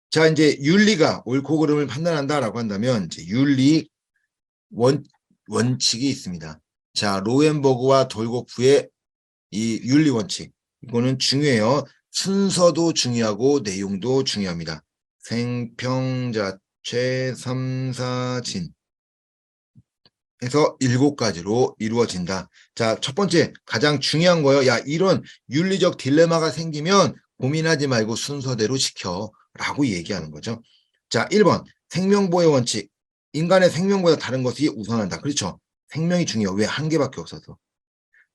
자, 이제 윤리가 옳고 그름을 판단한다라고 한다면 이제 윤리 원칙이 있습니다. 자, 로엔버그와 돌고프의 이 윤리 원칙. 이거는 중요해요. 순서도 중요하고 내용도 중요합니다. 생평자체 삼사진 해서 7가지로 이루어진다. 자, 첫 번째 가장 중요한 거예요. 야, 이런 윤리적 딜레마가 생기면 고민하지 말고 순서대로 지켜라고 얘기하는 거죠. 자, 1번 생명보호 원칙. 인간의 생명보다 다른 것이 우선한다. 그렇죠. 생명이 중요해요. 왜? 한 개밖에 없어서.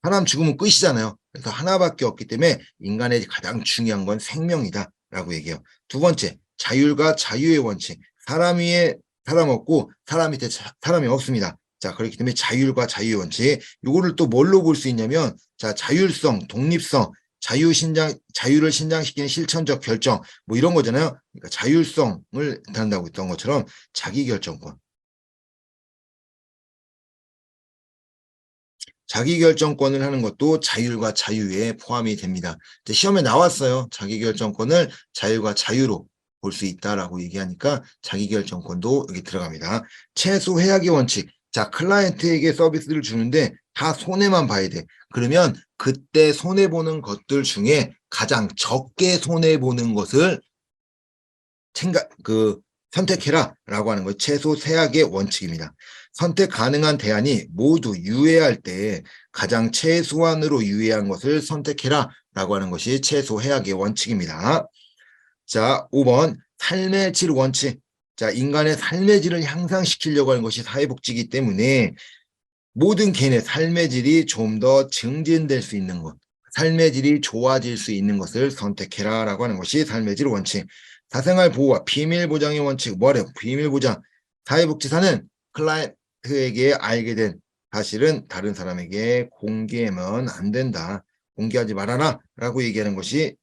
사람 죽으면 끝이잖아요. 그래서 하나밖에 없기 때문에 인간의 가장 중요한 건 생명이다 라고 얘기해요. 두 번째, 자율과 자유의 원칙. 사람 위에 사람 없고 사람 밑에 사람이 없습니다. 자, 그렇기 때문에 자율과 자유의 원칙. 이거를 또 뭘로 볼 수 있냐면, 자, 자율성, 독립성, 자유를 신장시키는 실천적 결정, 뭐 이런 거잖아요. 그러니까 자율성을 단다고 했던 것처럼 자기결정권. 자기결정권을 하는 것도 자율과 자유에 포함이 됩니다. 시험에 나왔어요. 자기결정권을 자율과 자유로 볼 수 있다라고 얘기하니까 자기결정권도 여기 들어갑니다. 최소 해약의 원칙. 자, 클라이언트에게 서비스를 주는데 다 손해만 봐야 돼. 그러면 그때 손해보는 것들 중에 가장 적게 손해보는 것을 선택해라 라고 하는 것, 최소 세약의 원칙입니다. 선택 가능한 대안이 모두 유예할 때 가장 최소한으로 유예한 것을 선택해라 라고 하는 것이 최소 해약의 원칙입니다. 자, 5번 삶의 질 원칙. 자, 인간의 삶의 질을 향상시키려고 하는 것이 사회복지이기 때문에 모든 개인의 삶의 질이 좀 더 증진될 수 있는 것, 삶의 질이 좋아질 수 있는 것을 선택해라 라고 하는 것이 삶의 질 원칙. 사생활 보호와 비밀 보장의 원칙. 뭐래요? 비밀 보장. 사회복지사는 클라이언트에게 알게 된 사실은 다른 사람에게 공개하면 안 된다. 공개하지 말아라 라고 얘기하는 것이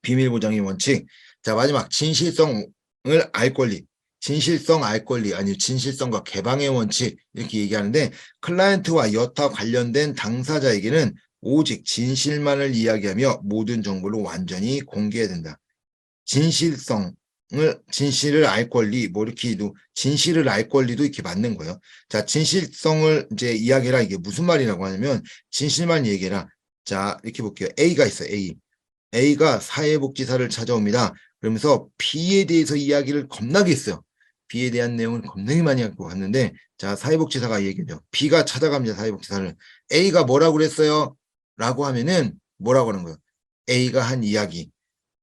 비밀 보장의 원칙. 자, 마지막 진실성을 알 권리. 진실성 알 권리, 아니 진실성과 개방의 원칙 이렇게 얘기하는데, 클라이언트와 여타 관련된 당사자에게는 오직 진실만을 이야기하며 모든 정보를 완전히 공개해야 된다. 진실을 알 권리, 뭐 이렇게도 진실을 알 권리도 이렇게 맞는 거예요. 자, 진실성을 이제 이야기해라. 이게 무슨 말이라고 하냐면 진실만 얘기해라. 자, 이렇게 볼게요. A가 있어요. A가 사회복지사를 찾아옵니다. 그러면서 B에 대해서 이야기를 겁나게 했어요. B에 대한 내용을 겁나게 많이 갖고 갔는데, 자, 사회복지사가 얘기해요. B가 찾아갑니다. 사회복지사를. A가 뭐라고 그랬어요? 라고 하면은 뭐라고 하는 거예요? A가 한 이야기.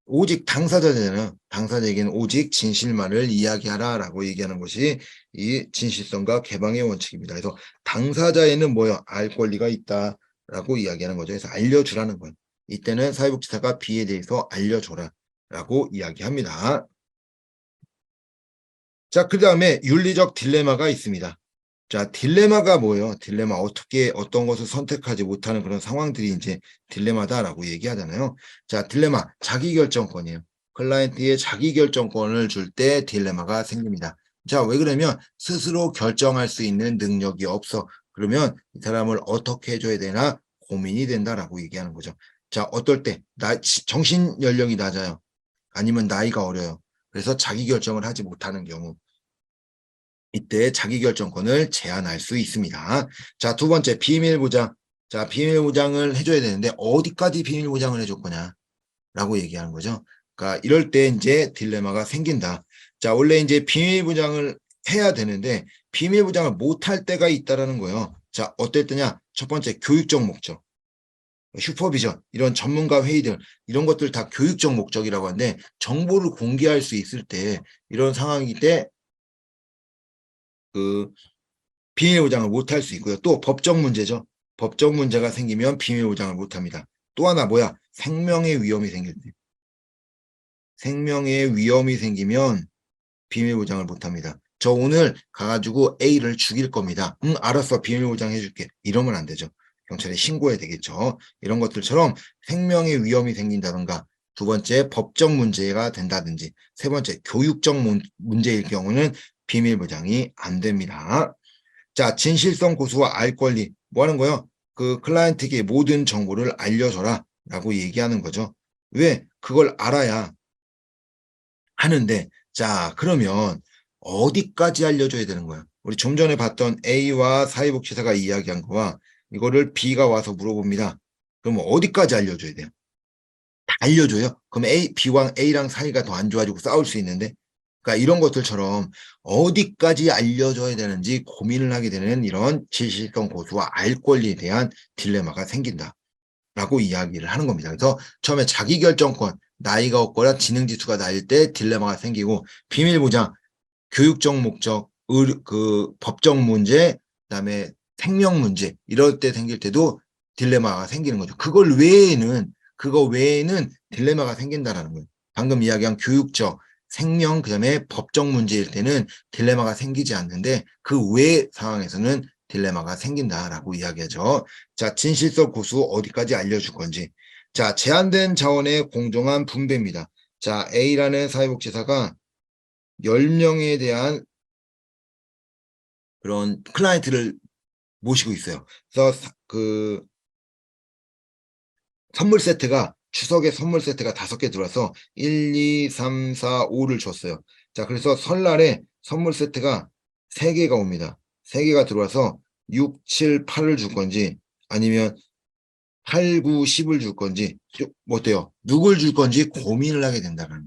오직 당사자잖아요. 당사자에게는 오직 진실만을 이야기하라 라고 얘기하는 것이 이 진실성과 개방의 원칙입니다. 그래서 당사자에는 뭐요? 알 권리가 있다 라고 이야기하는 거죠. 그래서 알려주라는 거예요. 이때는 사회복지사가 B에 대해서 알려줘라 라고 이야기합니다. 자, 그 다음에 윤리적 딜레마가 있습니다. 자, 딜레마가 뭐예요? 딜레마, 어떤 것을 선택하지 못하는 그런 상황들이 이제 딜레마다라고 얘기하잖아요. 자, 딜레마, 자기결정권이에요. 클라이언트의 자기결정권을 줄 때 딜레마가 생깁니다. 자, 왜 그러면 스스로 결정할 수 있는 능력이 없어. 그러면 이 사람을 어떻게 해줘야 되나 고민이 된다라고 얘기하는 거죠. 자, 어떨 때, 정신 연령이 낮아요. 아니면 나이가 어려요. 그래서 자기결정을 하지 못하는 경우. 이때 자기결정권을 제한할 수 있습니다. 자, 두 번째, 비밀보장. 자, 비밀보장을 해줘야 되는데 어디까지 비밀보장을 해줄 거냐 라고 얘기하는 거죠. 그러니까 이럴 때 이제 딜레마가 생긴다. 자, 원래 이제 비밀보장을 해야 되는데 비밀보장을 못할 때가 있다라는 거예요. 자, 어떨 때냐? 첫 번째, 교육적 목적. 슈퍼비전, 이런 전문가 회의들, 이런 것들 다 교육적 목적이라고 하는데 정보를 공개할 수 있을 때, 이런 상황일 때 비밀 보장을 못할 수 있고요. 또 법적 문제죠. 법적 문제가 생기면 비밀 보장을 못합니다. 또 하나 뭐야? 생명의 위험이 생길 때. 생명의 위험이 생기면 비밀 보장을 못합니다. 저 오늘 가가지고 A를 죽일 겁니다. 알았어. 비밀 보장해줄게. 이러면 안 되죠. 경찰에 신고해야 되겠죠. 이런 것들처럼 생명의 위험이 생긴다든가, 두 번째 법적 문제가 된다든지, 세 번째 교육적 문제일 경우는 비밀 보장이 안 됩니다. 자, 진실성 고수와 알 권리. 뭐 하는 거예요? 클라이언트에게 모든 정보를 알려줘라 라고 얘기하는 거죠. 왜? 그걸 알아야 하는데, 자, 그러면 어디까지 알려줘야 되는 거야? 우리 좀 전에 봤던 A와 사회복지사가 이야기한 거와 이거를 B가 와서 물어봅니다. 그럼 어디까지 알려줘야 돼요? 다 알려줘요? 그럼 B랑 A랑 사이가 더 안 좋아지고 싸울 수 있는데? 그러니까 이런 것들처럼 어디까지 알려줘야 되는지 고민을 하게 되는 이런 질실성 고수와 알 권리에 대한 딜레마가 생긴다. 라고 이야기를 하는 겁니다. 그래서 처음에 자기결정권, 나이가 없거나 지능지수가 낮을 때 딜레마가 생기고, 비밀보장, 교육적 목적, 법적 문제, 그다음에 생명 문제, 이럴 때 생길 때도 딜레마가 생기는 거죠. 그거 외에는 딜레마가 생긴다라는 거예요. 방금 이야기한 교육적, 생명, 그다음에 법적 문제일 때는 딜레마가 생기지 않는데 그 외 상황에서는 딜레마가 생긴다라고 이야기하죠. 자, 진실성 고수 어디까지 알려줄 건지. 자, 제한된 자원의 공정한 분배입니다. 자, A라는 사회복지사가 10명에 대한 그런 클라이언트를 모시고 있어요. 그래서 그 선물 세트가 추석에 선물 세트가 5개 들어와서 1, 2, 3, 4, 5를 줬어요. 자, 그래서 설날에 선물 세트가 3개가 옵니다. 3개가 들어와서 6, 7, 8을 줄 건지 아니면 8, 9, 10을 줄 건지 뭐 어때요? 누굴 줄 건지 고민을 하게 된다는 거예요.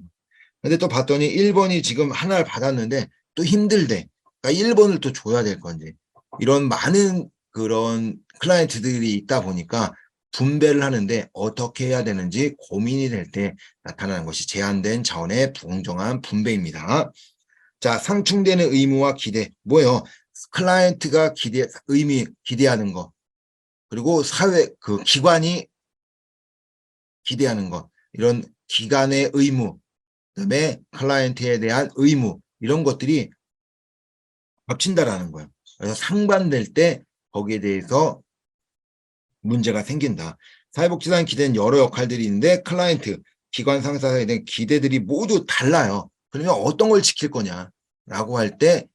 근데 또 봤더니 1번이 지금 하나를 받았는데 또 힘들대. 그러니까 1번을 또 줘야 될 건지. 이런 많은 그런 클라이언트들이 있다 보니까 분배를 하는데 어떻게 해야 되는지 고민이 될 때 나타나는 것이 제한된 자원의 공정한 분배입니다. 자, 상충되는 의무와 기대. 뭐예요? 클라이언트가 기대하는 거. 그리고 기관이 기대하는 것. 이런 기관의 의무, 그다음에 클라이언트에 대한 의무, 이런 것들이 겹친다라는 거예요. 그래서 상반될 때 거기에 대해서 문제가 생긴다. 사회복지사는 기대는 여러 역할들이 있는데 클라이언트, 기관 상사에 대한 기대들이 모두 달라요. 그러면 어떤 걸 지킬 거냐라고 할 때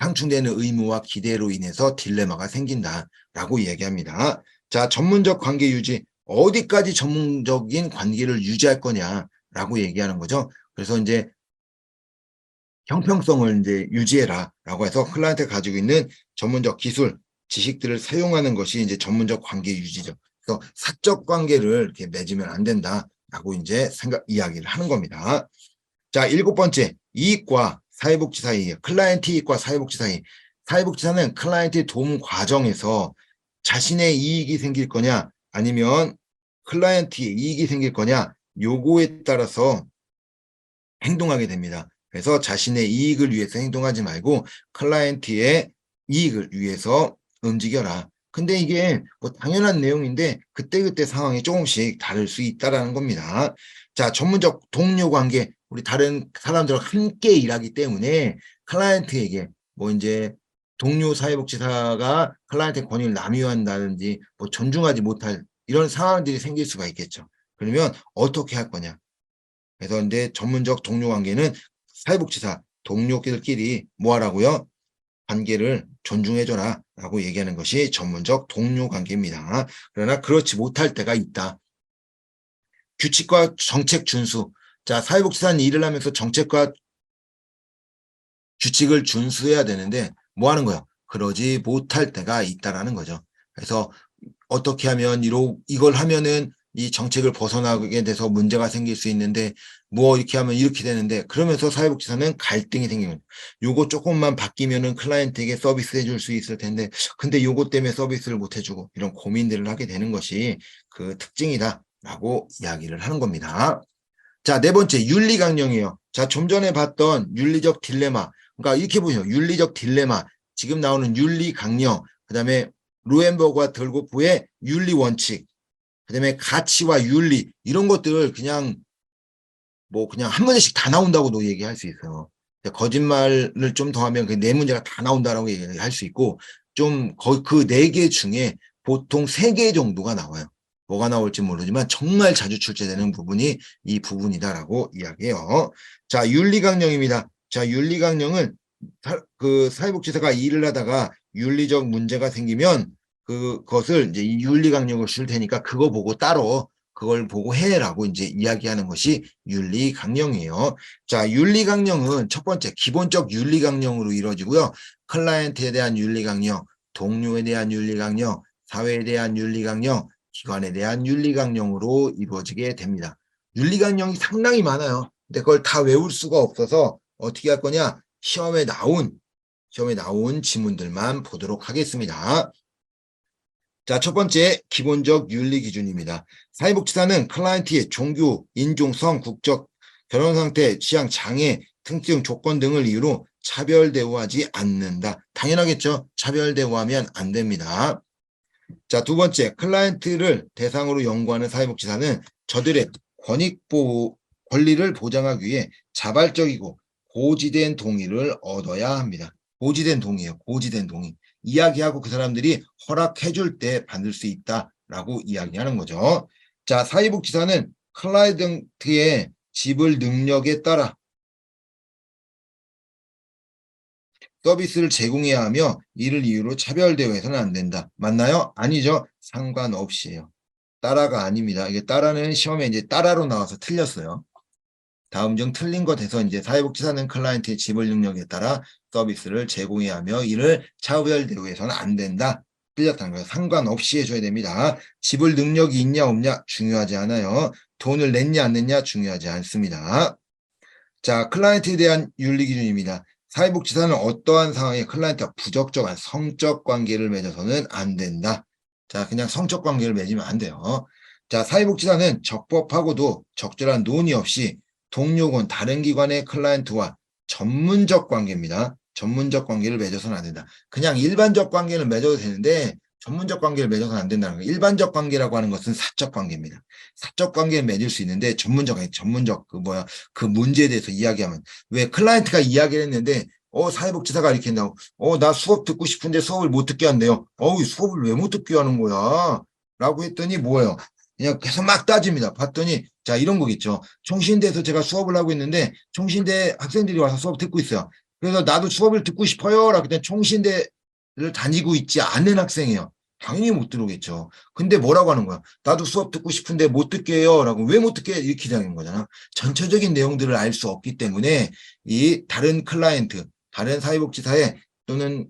상충되는 의무와 기대로 인해서 딜레마가 생긴다라고 얘기합니다. 자, 전문적 관계 유지. 어디까지 전문적인 관계를 유지할 거냐라고 얘기하는 거죠. 그래서 이제 형평성을 이제 유지해라라고 해서 클라이언트가 가지고 있는 전문적 기술, 지식들을 사용하는 것이 이제 전문적 관계 유지죠. 그래서 사적 관계를 이렇게 맺으면 안 된다라고 이제 이야기를 하는 겁니다. 자, 7번째, 이익과 사회복지 사이, 클라이언트 이익과 사회복지 사이. 사회복지사는 클라이언트의 도움 과정에서 자신의 이익이 생길 거냐, 아니면 클라이언트의 이익이 생길 거냐, 요거에 따라서 행동하게 됩니다. 그래서 자신의 이익을 위해서 행동하지 말고 클라이언트의 이익을 위해서 움직여라. 근데 이게 뭐 당연한 내용인데 그때그때 상황이 조금씩 다를 수 있다는 겁니다. 자, 전문적 동료 관계. 우리 다른 사람들과 함께 일하기 때문에 클라이언트에게 뭐 이제 동료 사회복지사가 클라이언트의 권위를 남용한다든지 뭐 존중하지 못할 이런 상황들이 생길 수가 있겠죠. 그러면 어떻게 할 거냐? 그래서 이제 전문적 동료 관계는 사회복지사 동료들끼리 뭐 하라고요? 관계를 존중해줘라 라고 얘기하는 것이 전문적 동료 관계입니다. 그러나 그렇지 못할 때가 있다. 규칙과 정책 준수. 자, 사회복지사는 일을 하면서 정책과 규칙을 준수해야 되는데 뭐 하는 거예요? 그러지 못할 때가 있다라는 거죠. 그래서 어떻게 하면 이걸 하면은 이 정책을 벗어나게 돼서 문제가 생길 수 있는데 뭐 이렇게 하면 이렇게 되는데 그러면서 사회복지사는 갈등이 생기는 요거 조금만 바뀌면은 클라이언트에게 서비스 해줄 수 있을 텐데 근데 요거 때문에 서비스를 못 해주고 이런 고민들을 하게 되는 것이 그 특징이다라고 이야기를 하는 겁니다. 자, 4번째 윤리강령이에요. 자, 좀 전에 봤던 윤리적 딜레마. 그러니까 이렇게 보세요. 윤리적 딜레마. 지금 나오는 윤리강령. 그다음에 루엔버그와 덜고프의 윤리원칙. 그다음에 가치와 윤리. 이런 것들 그냥 뭐 그냥 한 문제씩 다 나온다고도 얘기할 수 있어요. 거짓말을 좀 더하면 그 4문제가 다 나온다라고 얘기할 수 있고 좀 그 4개 중에 보통 3개 정도가 나와요. 뭐가 나올지 모르지만 정말 자주 출제되는 부분이 이 부분이다라고 이야기해요. 자, 윤리강령입니다. 자, 윤리강령은 그 사회복지사가 일을 하다가 윤리적 문제가 생기면 그것을 이제 이 윤리강령을 줄 테니까 그거 보고 따로 그걸 보고 해라고 이제 이야기하는 것이 윤리강령이에요. 자, 윤리강령은 첫 번째 기본적 윤리강령으로 이루어지고요. 클라이언트에 대한 윤리강령, 동료에 대한 윤리강령, 사회에 대한 윤리강령, 기관에 대한 윤리강령으로 이루어지게 됩니다. 윤리강령이 상당히 많아요. 근데 그걸 다 외울 수가 없어서 어떻게 할 거냐? 시험에 나온 지문들만 보도록 하겠습니다. 자, 첫 번째 기본적 윤리 기준입니다. 사회복지사는 클라이언트의 종교, 인종, 성, 국적, 결혼 상태, 취향, 장애, 특징, 조건 등을 이유로 차별 대우하지 않는다. 당연하겠죠? 차별 대우하면 안 됩니다. 자, 두 번째, 클라이언트를 대상으로 연구하는 사회복지사는 저들의 권리를 보장하기 위해 자발적이고 고지된 동의를 얻어야 합니다. 고지된 동의예요. 고지된 동의. 이야기하고 그 사람들이 허락해줄 때 받을 수 있다라고 이야기하는 거죠. 자, 사회복지사는 클라이언트의 지불 능력에 따라 서비스를 제공해야 하며 이를 이유로 차별 대우해서는 안 된다. 맞나요? 아니죠. 상관없이에요. 따라가 아닙니다. 이게 따라는 시험에 이제 따라로 나와서 틀렸어요. 다음 중 틀린 것 해서 이제 사회복지사는 클라이언트의 지불 능력에 따라 서비스를 제공해야 하며 이를 차별 대우해서는 안 된다. 틀렸다는 거예요. 상관없이 해줘야 됩니다. 지불 능력이 있냐 없냐 중요하지 않아요. 돈을 냈냐 안 냈냐 중요하지 않습니다. 자, 클라이언트에 대한 윤리 기준입니다. 사회복지사는 어떠한 상황에 클라이언트와 부적절한 성적 관계를 맺어서는 안 된다. 자, 그냥 성적 관계를 맺으면 안 돼요. 자, 사회복지사는 적법하고도 적절한 논의 없이 동료군 다른 기관의 클라이언트와 전문적 관계입니다. 전문적 관계를 맺어서는 안 된다. 그냥 일반적 관계를 맺어도 되는데 전문적 관계를 맺어서는 안 된다는 거예요. 일반적 관계라고 하는 것은 사적 관계입니다. 사적 관계를 맺을 수 있는데 전문적 그 문제에 대해서 이야기하면 왜 클라이언트가 이야기를 했는데 사회복지사가 이렇게 한다고 나 수업 듣고 싶은데 수업을 못 듣게 한대요. 수업을 왜 못 듣게 하는 거야? 라고 했더니 뭐예요? 그냥 계속 막 따집니다. 봤더니 자 이런 거겠죠. 총신대에서 제가 수업을 하고 있는데 총신대 학생들이 와서 수업 듣고 있어요. 그래서 나도 수업을 듣고 싶어요. 라고 했더니 총신대를 다니고 있지 않은 학생이에요. 당연히 못 들어오겠죠. 근데 뭐라고 하는 거야? 나도 수업 듣고 싶은데 못 듣게 해요. 라고 왜 못 듣게 해? 이렇게 되는 거잖아. 전체적인 내용들을 알 수 없기 때문에 이 다른 클라이언트, 다른 사회복지사에 또는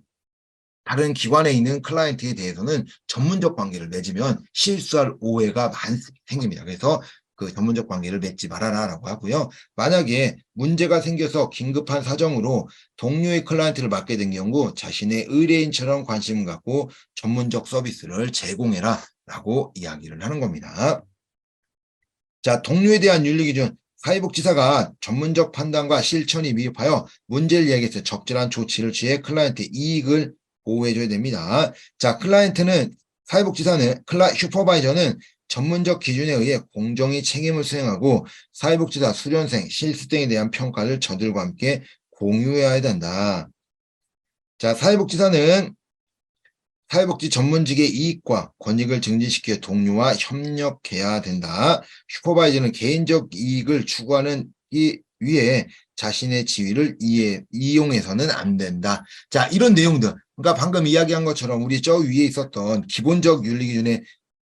다른 기관에 있는 클라이언트에 대해서는 전문적 관계를 맺으면 실수할 오해가 많이 생깁니다. 그래서 그 전문적 관계를 맺지 말아라라고 하고요. 만약에 문제가 생겨서 긴급한 사정으로 동료의 클라이언트를 맡게 된 경우 자신의 의뢰인처럼 관심을 갖고 전문적 서비스를 제공해라라고 이야기를 하는 겁니다. 자, 동료에 대한 윤리기준. 사회복지사가 전문적 판단과 실천이 미흡하여 문제를 야기해서 적절한 조치를 취해 클라이언트의 이익을 보호해줘야 됩니다. 자, 사회복지사는 슈퍼바이저는 전문적 기준에 의해 공정히 책임을 수행하고 사회복지사, 수련생, 실습 등에 대한 평가를 저들과 함께 공유해야 된다. 자, 사회복지사는 사회복지 전문직의 이익과 권익을 증진시켜 동료와 협력해야 된다. 슈퍼바이저는 개인적 이익을 추구하는 위해 자신의 지위를 이용해서는 안 된다. 자, 이런 내용들. 그러니까 방금 이야기한 것처럼 우리 저 위에 있었던 기본적 윤리기준의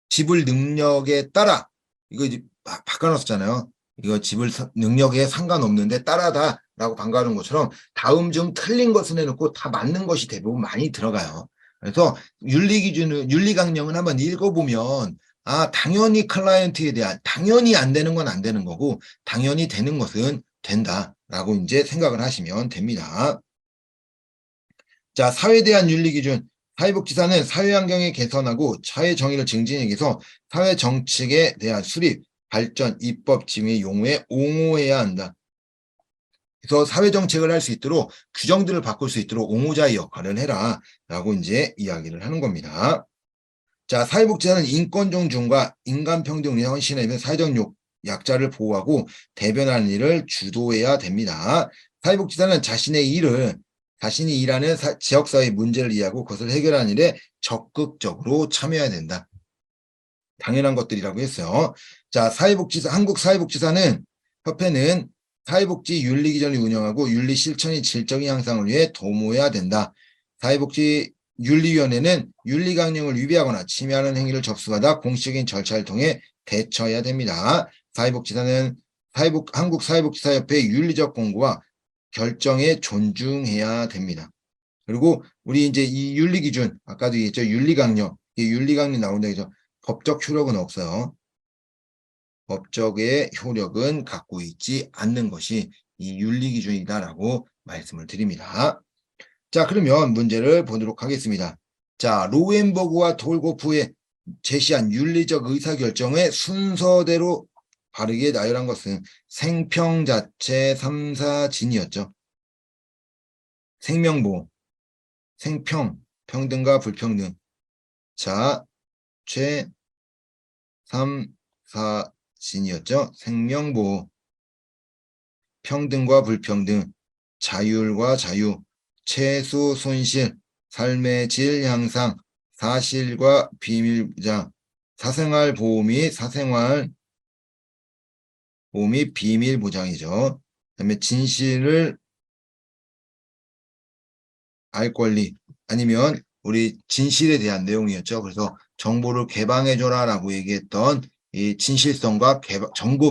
지불 능력에 따라 이거 이제 바꿔놨었잖아요. 이거 지불 능력에 상관없는데 따라다라고 방가하는 것처럼 다음 중 틀린 것을 해놓고 다 맞는 것이 대부분 많이 들어가요. 그래서 윤리강령을 한번 읽어보면 당연히 클라이언트에 대한 당연히 안 되는 건 안 되는 거고 당연히 되는 것은 된다라고 이제 생각을 하시면 됩니다. 자, 사회에 대한 윤리기준. 사회복지사는 사회환경을 개선하고 사회 정의를 증진하기 위해서 사회 정책에 대한 수립, 발전, 입법, 지휘, 용어에 옹호해야 한다. 그래서 사회 정책을 할 수 있도록 규정들을 바꿀 수 있도록 옹호자의 역할을 해라 라고 이제 이야기를 하는 겁니다. 자, 사회복지사는 인권 존중과 인간평등을 헌신하며 사회적 약자를 보호하고 대변하는 일을 주도해야 됩니다. 사회복지사는 자신이 일하는 지역사회의 문제를 이해하고 그것을 해결하는 일에 적극적으로 참여해야 된다. 당연한 것들이라고 했어요. 자, 한국 사회복지사는 협회는 사회복지 윤리기준을 운영하고 윤리 실천의 질적인 향상을 위해 도모해야 된다. 사회복지 윤리위원회는 윤리강령을 위배하거나 침해하는 행위를 접수하다 공식적인 절차를 통해 대처해야 됩니다. 한국사회복지사협회의 윤리적 권고와 결정에 존중해야 됩니다. 그리고 우리 이제 이 윤리기준, 아까도 얘기했죠. 윤리강령. 이 윤리강령 나온다 해서 법적 효력은 없어요. 법적의 효력은 갖고 있지 않는 것이 이 윤리기준이다라고 말씀을 드립니다. 자, 그러면 문제를 보도록 하겠습니다. 자, 로엔버그와 돌고프의 제시한 윤리적 의사결정의 순서대로 바르게 나열한 것은 생평자체 3사진이었죠. 생명보호, 생평, 평등과 불평등. 자, 최 3사진이었죠. 생명보호, 평등과 불평등, 자율과 자유, 최소 손실, 삶의 질 향상, 사실과 비밀 보장, 사생활 보호 및 비밀 보장이죠. 그다음에 진실을 알 권리, 아니면 우리 진실에 대한 내용이었죠. 그래서 정보를 개방해줘라라고 얘기했던 이 진실성과 정보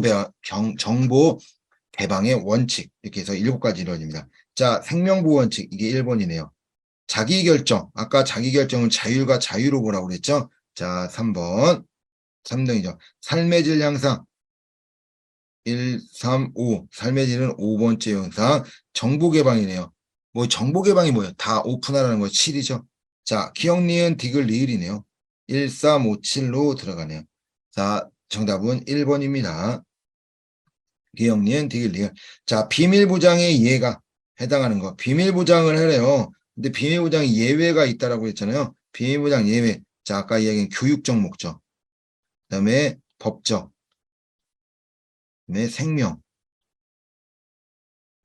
개방의 원칙, 이렇게 해서 7가지 이루어집니다. 자, 생명보호 원칙, 이게 1번이네요. 자기결정, 아까 자기결정은 자율과 자유로 보라고 그랬죠. 자, 3번, 3등이죠. 삶의 질 향상, 1, 3, 5. 삶의 질은 5번째 영상. 정보 개방이네요. 뭐 정보 개방이 뭐예요? 다 오픈하라는 거 7이죠. 자, 기억, 니은, 디귿, 리을이네요. 1, 3, 5, 7로 들어가네요. 자, 정답은 1번입니다. 기억, 니은, 디귿, 리을. 자, 비밀 보장의 이해가 해당하는 거. 비밀 보장을 하래요. 근데 비밀 보장에 예외가 있다라고 했잖아요. 비밀 보장 예외. 자, 아까 이야기한 교육적 목적. 그다음에 법적. 그다음에 생명.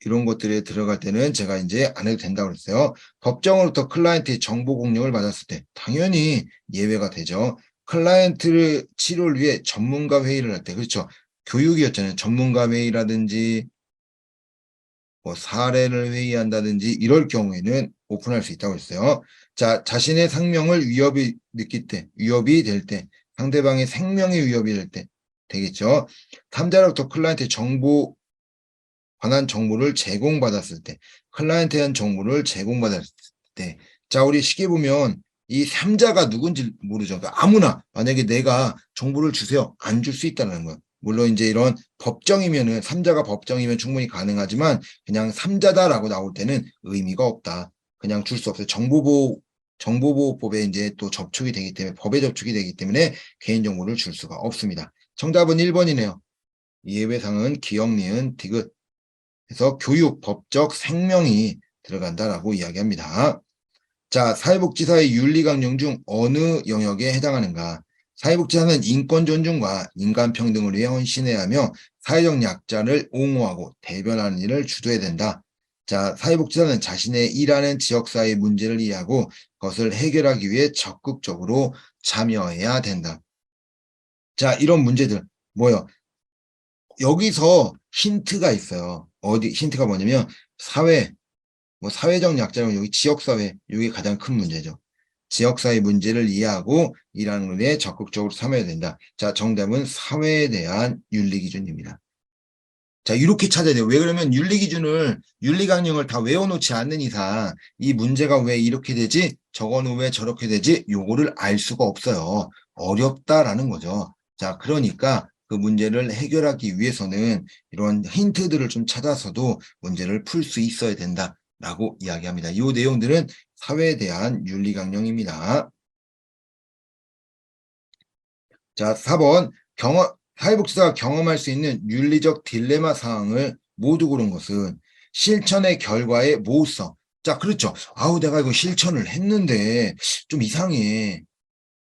이런 것들에 들어갈 때는 제가 이제 안 해도 된다고 그랬어요. 법정으로부터 클라이언트의 정보 공유를 받았을 때 당연히 예외가 되죠. 클라이언트를 치료를 위해 전문가 회의를 할 때, 그렇죠. 교육이었잖아요. 전문가 회의라든지 뭐 사례를 회의한다든지 이럴 경우에는 오픈할 수 있다고 했어요. 자, 자신의 생명을 위협이 될 때, 상대방의 생명이 위협이 될 때 되겠죠. 탐자로부터 클라이언트의 관한 정보를 제공받았을 때, 클라이언트에 대한 정보를 제공받았을 때, 자, 우리 쉽게 보면 이 3자가 누군지 모르죠. 그러니까 아무나 만약에 내가 정보를 주세요. 안 줄 수 있다는 거예요. 물론 이제 이런 법정이면은 3자가 법정이면 충분히 가능하지만 그냥 3자다라고 나올 때는 의미가 없다. 그냥 줄 수 없어요. 정보보호법에 이제 또 접촉이 되기 때문에 법에 접촉이 되기 때문에 개인정보를 줄 수가 없습니다. 정답은 1번이네요. 예외상은 기억, 니은, 디귿. 그래서 교육, 법적, 생명이 들어간다라고 이야기합니다. 자, 사회복지사의 윤리강령 중 어느 영역에 해당하는가? 사회복지사는 인권 존중과 인간 평등을 위해 헌신해야 하며 사회적 약자를 옹호하고 대변하는 일을 주도해야 된다. 자, 사회복지사는 자신의 일하는 지역사회의 문제를 이해하고 그것을 해결하기 위해 적극적으로 참여해야 된다. 자, 이런 문제들 뭐요? 여기서 힌트가 있어요. 힌트가 뭐냐면 사회적 약자는 여기 지역사회, 이게 가장 큰 문제죠. 지역사회 문제를 이해하고 일하는 데 적극적으로 참여해야 된다. 자, 정답은 사회에 대한 윤리기준입니다. 자, 이렇게 찾아야 돼요. 왜 그러면 윤리강령을 다 외워놓지 않는 이상 이 문제가 왜 이렇게 되지? 저거는 왜 저렇게 되지? 요거를 알 수가 없어요. 어렵다라는 거죠. 자, 그러니까 그 문제를 해결하기 위해서는 이런 힌트들을 좀 찾아서도 문제를 풀 수 있어야 된다라고 이야기합니다. 이 내용들은 사회에 대한 윤리강령입니다. 자, 4번 사회복지사가 경험할 수 있는 윤리적 딜레마 사항을 모두 고른 것은 실천의 결과의 모호성. 자, 그렇죠. 아우, 내가 이거 실천을 했는데 좀 이상해.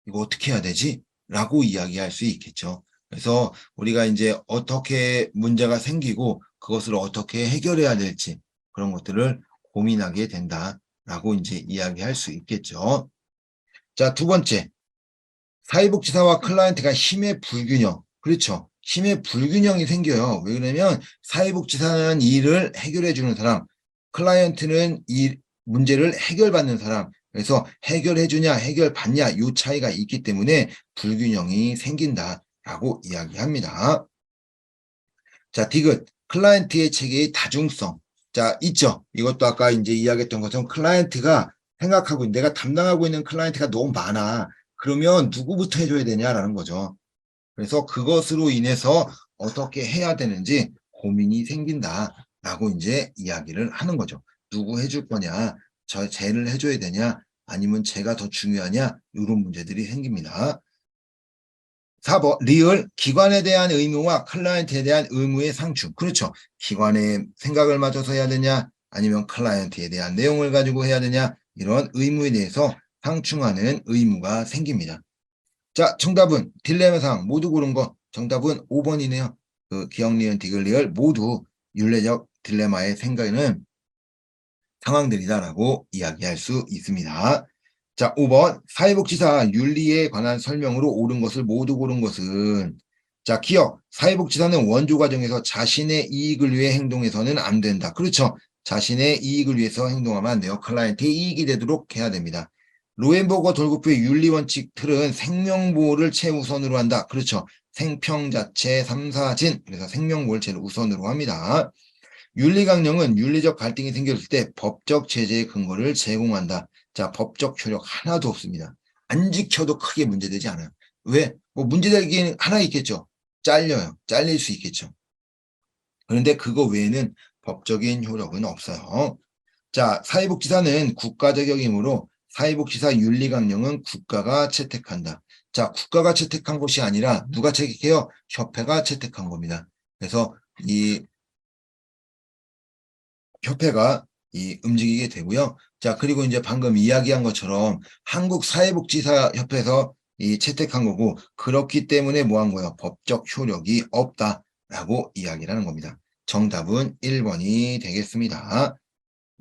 이거 어떻게 해야 되지? 라고 이야기할 수 있겠죠. 그래서 우리가 이제 어떻게 문제가 생기고 그것을 어떻게 해결해야 될지 그런 것들을 고민하게 된다라고 이제 이야기할 수 있겠죠. 자, 2번째. 사회복지사와 클라이언트가 힘의 불균형. 그렇죠. 힘의 불균형이 생겨요. 왜 그러냐면 사회복지사는 일을 해결해 주는 사람, 클라이언트는 이 문제를 해결받는 사람. 그래서 해결해 주냐, 해결받냐 이 차이가 있기 때문에 불균형이 생긴다. 라고 이야기합니다. 자, 디귿. 클라이언트의 체계의 다중성. 자, 있죠. 이것도 아까 이제 이야기했던 것처럼 클라이언트가 생각하고 내가 담당하고 있는 클라이언트가 너무 많아. 그러면 누구부터 해줘야 되냐라는 거죠. 그래서 그것으로 인해서 어떻게 해야 되는지 고민이 생긴다라고 이제 이야기를 하는 거죠. 누구 해줄 거냐, 쟤를 해줘야 되냐, 아니면 쟤가 더 중요하냐, 이런 문제들이 생깁니다. 4번 리얼 기관에 대한 의무와 클라이언트에 대한 의무의 상충. 그렇죠. 기관의 생각을 맞춰서 해야 되냐 아니면 클라이언트에 대한 내용을 가지고 해야 되냐 이런 의무에 대해서 상충하는 의무가 생깁니다. 자, 정답은 딜레마상 모두 고른 거 정답은 5번이네요. 그 기억, 니은, 디귿, 리얼 모두 윤례적 딜레마의 생각에는 상황들이다라고 이야기할 수 있습니다. 자, 5번 사회복지사 윤리에 관한 설명으로 옳은 것을 모두 고른 것은 자, 기억. 사회복지사는 원조 과정에서 자신의 이익을 위해 행동해서는 안 된다. 그렇죠. 자신의 이익을 위해서 행동하면 안 돼요. 클라이언트의 이익이 되도록 해야 됩니다. 로엔버거 돌고표의 윤리원칙 틀은 생명보호를 최우선으로 한다. 그렇죠. 생평 자체 삼사진. 그래서 생명보호를 제일 우선으로 합니다. 윤리강령은 윤리적 갈등이 생겼을 때 법적 제재의 근거를 제공한다. 자, 법적 효력 하나도 없습니다. 안 지켜도 크게 문제되지 않아요. 왜? 뭐 문제되긴 하나 있겠죠. 잘려요. 잘릴 수 있겠죠. 그런데 그거 외에는 법적인 효력은 없어요. 자, 사회복지사는 국가자격이므로 사회복지사 윤리강령은 국가가 채택한다. 자, 국가가 채택한 것이 아니라 누가 채택해요? 협회가 채택한 겁니다. 그래서 이 협회가 움직이게 되고요. 자, 그리고 이제 방금 이야기한 것처럼 한국사회복지사협회에서 채택한 거고, 그렇기 때문에 뭐 한 거예요? 법적 효력이 없다라고 이야기를 하는 겁니다. 정답은 1번이 되겠습니다.